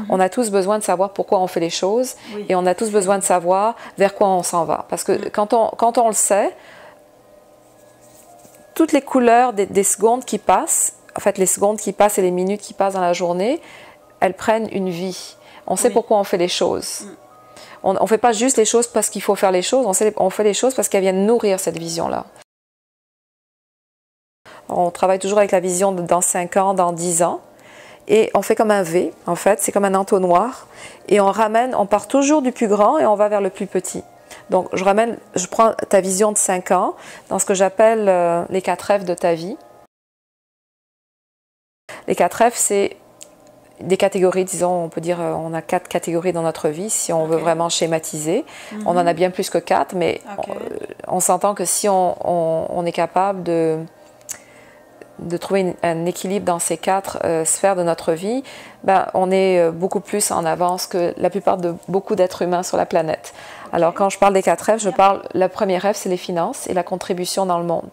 On a tous besoin de savoir pourquoi on fait les choses et on a tous besoin de savoir vers quoi on s'en va. Parce que quand on le sait, toutes les couleurs des secondes qui passent, en fait les secondes qui passent et les minutes qui passent dans la journée, elles prennent une vie. On sait pourquoi on fait les choses. On ne fait pas juste les choses parce qu'il faut faire les choses, on fait les choses parce qu'elles viennent nourrir cette vision-là. On travaille toujours avec la vision de dans 5 ans, dans 10 ans. Et on fait comme un V, en fait, c'est comme un entonnoir. Et on part toujours du plus grand et on va vers le plus petit. Donc je prends ta vision de 5 ans dans ce que j'appelle les 4 F de ta vie. Les 4 F, c'est des catégories, disons, on peut dire, on a 4 catégories dans notre vie, si on veut vraiment schématiser. On en a bien plus que 4, mais on s'entend que si on est capable de trouver un équilibre dans ces 4 sphères de notre vie, ben, on est beaucoup plus en avance que la plupart de beaucoup d'êtres humains sur la planète. Alors, quand je parle des 4 F, la première F, c'est les finances et la contribution dans le monde.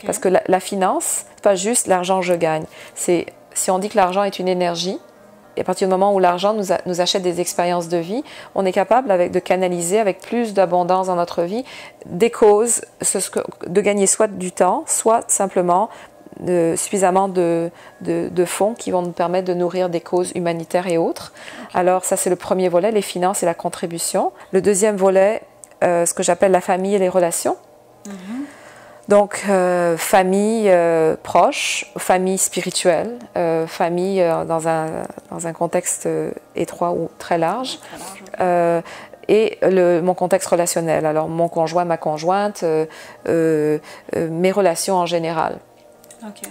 Parce que la finance, c'est pas juste l'argent que je gagne. Si on dit que l'argent est une énergie, et à partir du moment où l'argent nous achète des expériences de vie, on est capable de canaliser avec plus d'abondance dans notre vie des causes, de gagner soit du temps, soit simplement suffisamment de fonds qui vont nous permettre de nourrir des causes humanitaires et autres. Alors ça, c'est le premier volet, les finances et la contribution. Le deuxième volet, ce que j'appelle la famille et les relations. Donc, famille proche, famille spirituelle, famille dans un contexte étroit ou très large, et mon contexte relationnel. Alors, mon conjoint, ma conjointe, mes relations en général.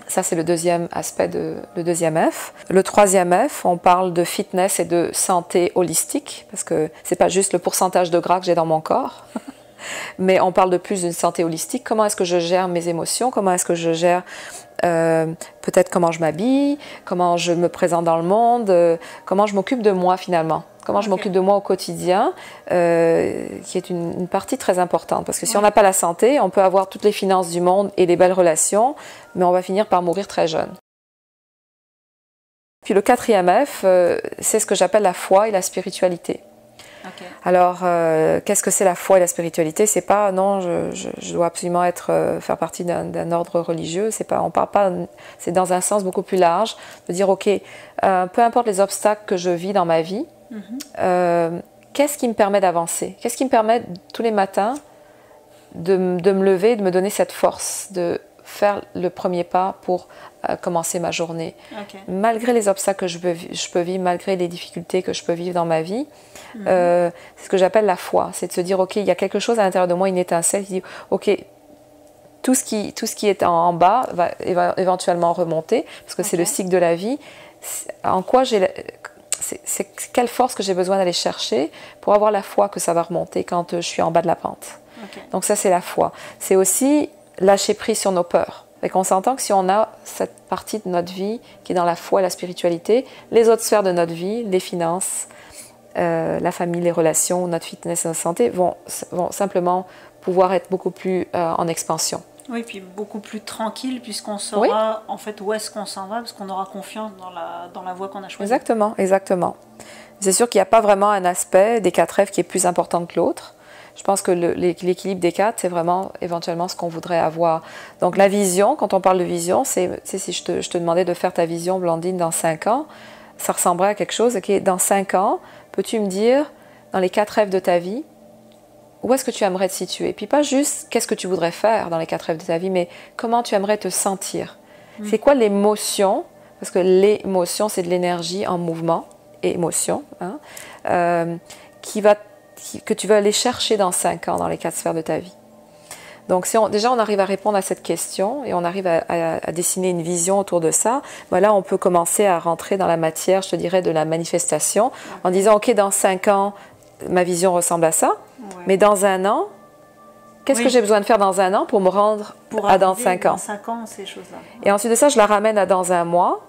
Ça, c'est le deuxième aspect, le deuxième F. Le troisième F, on parle de fitness et de santé holistique, parce que c'est pas juste le pourcentage de gras que j'ai dans mon corps. Mais on parle de plus d'une santé holistique. Comment est-ce que je gère mes émotions? Comment est-ce que je gère peut-être comment je m'habille? Comment je me présente dans le monde? Comment je m'occupe de moi finalement? Comment je m'occupe de moi au quotidien? Qui est une partie très importante. Parce que si on n'a pas la santé, on peut avoir toutes les finances du monde et des belles relations, mais on va finir par mourir très jeune. Puis le quatrième F, c'est ce que j'appelle la foi et la spiritualité. Alors, qu'est-ce que c'est la foi et la spiritualité? C'est pas, non, je dois absolument faire partie d'un ordre religieux. On parle pas, c'est dans un sens beaucoup plus large, de dire, OK, peu importe les obstacles que je vis dans ma vie, qu'est-ce qui me permet d'avancer? Qu'est-ce qui me permet tous les matins de me lever, de me donner cette force, de faire le premier pas pour commencer ma journée. Malgré les obstacles que je peux vivre, malgré les difficultés que je peux vivre dans ma vie, c'est ce que j'appelle la foi. C'est de se dire, OK, il y a quelque chose à l'intérieur de moi, une étincelle qui dit, OK, tout ce qui est en bas va éventuellement remonter, parce que c'est le cycle de la vie. En quoi c'est quelle force que j'ai besoin d'aller chercher pour avoir la foi que ça va remonter quand je suis en bas de la pente. Donc ça, c'est la foi. C'est aussi lâcher prise sur nos peurs. Et qu'on s'entend que si on a cette partie de notre vie qui est dans la foi et la spiritualité, les autres sphères de notre vie, les finances, la famille, les relations, notre fitness et notre santé vont simplement pouvoir être beaucoup plus en expansion. Oui, puis beaucoup plus tranquille puisqu'on saura en fait où est-ce qu'on s'en va, parce qu'on aura confiance dans la voie qu'on a choisie. Exactement, exactement. C'est sûr qu'il n'y a pas vraiment un aspect des 4 F qui est plus important que l'autre. Je pense que l'équilibre des 4, c'est vraiment éventuellement ce qu'on voudrait avoir. Donc la vision, quand on parle de vision, c'est si je te demandais de faire ta vision, Blandine, dans 5 ans, ça ressemblerait à quelque chose. Okay, dans 5 ans, peux-tu me dire, dans les 4 F de ta vie, où est-ce que tu aimerais te situer? Puis pas juste qu'est-ce que tu voudrais faire dans les 4 F de ta vie, mais comment tu aimerais te sentir. C'est quoi l'émotion? Parce que l'émotion, c'est de l'énergie en mouvement, émotion, hein, que tu vas aller chercher dans 5 ans, dans les 4 sphères de ta vie. Donc, déjà, on arrive à répondre à cette question et on arrive à dessiner une vision autour de ça, ben là, on peut commencer à rentrer dans la matière, je te dirais, de la manifestation, en disant, OK, dans 5 ans, ma vision ressemble à ça, mais dans 1 an, qu'est-ce que j'ai besoin de faire dans 1 an pour me rendre à dans 5 ans? Dans 5 ans, ces choses-là. Et ensuite de ça, je la ramène à dans 1 mois.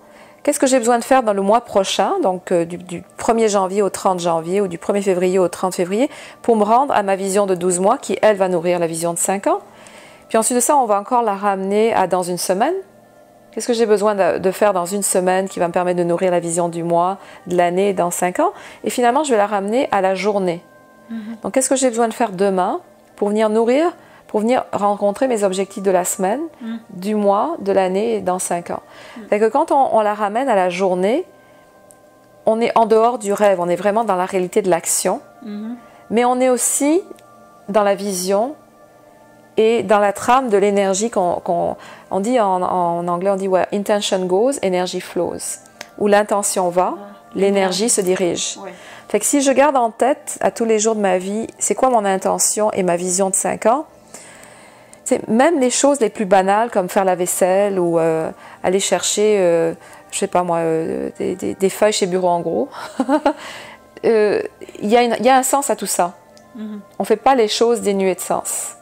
Qu'est-ce que j'ai besoin de faire dans le mois prochain, donc du 1er janvier au 30 janvier ou du 1er février au 30 février, pour me rendre à ma vision de 12 mois qui, elle, va nourrir la vision de 5 ans. Puis ensuite de ça, on va encore la ramener à dans 1 semaine. Qu'est-ce que j'ai besoin de faire dans une semaine qui va me permettre de nourrir la vision du mois, de l'année, dans 5 ans? Et finalement, je vais la ramener à la journée. Donc, qu'est-ce que j'ai besoin de faire demain pour venir nourrir, pour venir rencontrer mes objectifs de la semaine, du mois, de l'année et dans 5 ans? Fait que quand on la ramène à la journée, on est en dehors du rêve, on est vraiment dans la réalité de l'action, mais on est aussi dans la vision et dans la trame de l'énergie qu'on dit en anglais, on dit ouais, intention goes, energy flows. Où l'intention va, l'énergie se dirige. Oui. Fait que si je garde en tête à tous les jours de ma vie, c'est quoi mon intention et ma vision de 5 ans, même les choses les plus banales comme faire la vaisselle ou aller chercher, je sais pas moi, des feuilles chez Bureau en Gros, il y a un sens à tout ça. On ne fait pas les choses dénuées de sens.